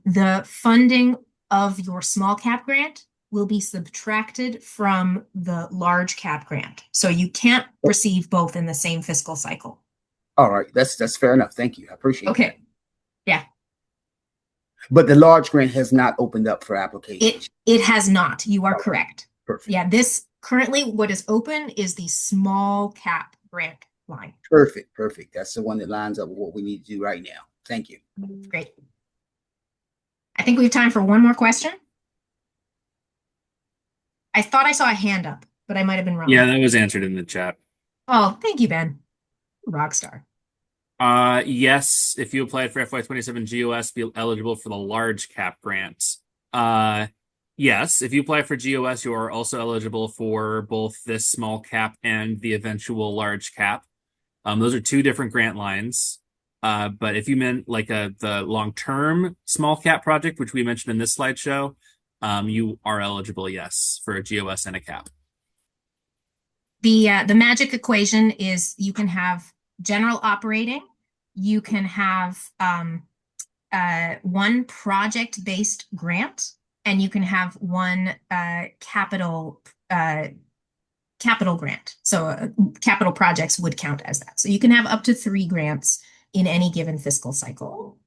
the funding of your small cap grant will be subtracted from the large cap grant. So you can't receive both in the same fiscal cycle. All right, that's fair enough. Thank you. I appreciate that. Okay. Yeah. But the large grant has not opened up for application. It has not. You are Okay. correct. Perfect. Yeah, this currently what is open is the small cap grant line. Perfect. Perfect. That's the one that lines up with what we need to do right now. Thank you. Great. I think we have time for one more question. I thought I saw a hand up, but I might have been wrong. Yeah, that was answered in the chat. Oh, thank you, Ben. Rockstar. Yes, if you applied for FY27 GOS, be eligible for the large cap grant. Yes, if you apply for GOS, you are also eligible for both this small cap and the eventual large cap. Those are two different grant lines. But if you meant like the long-term small cap project, which we mentioned in this slideshow, you are eligible, yes, for a GOS and a cap. The magic equation is you can have general operating, you can have one project-based grant, and you can have one capital grant. So capital projects would count as that. So you can have up to 3 grants in any given fiscal cycle.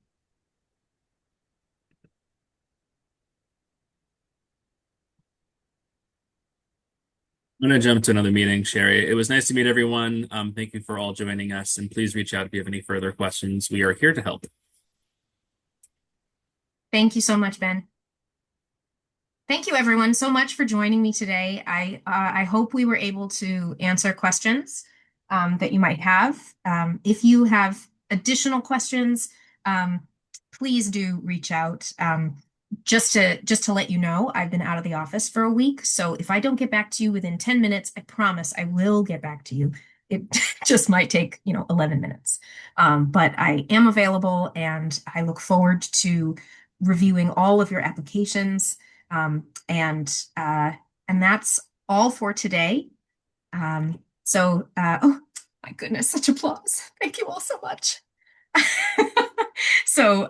I'm going to jump to another meeting, Sherry. It was nice to meet everyone. Thank you for all joining us, and please reach out if you have any further questions. We are here to help. Thank you so much, Ben. Thank you, everyone, so much for joining me today. I hope we were able to answer questions that you might have. If you have additional questions, please do reach out. Just to let you know, I've been out of the office for a week, so if I don't get back to you within 10 minutes, I promise I will get back to you. It just might take, 11 minutes. But I am available, and I look forward to reviewing all of your applications. And that's all for today. Oh my goodness, such applause. Thank you all so much. So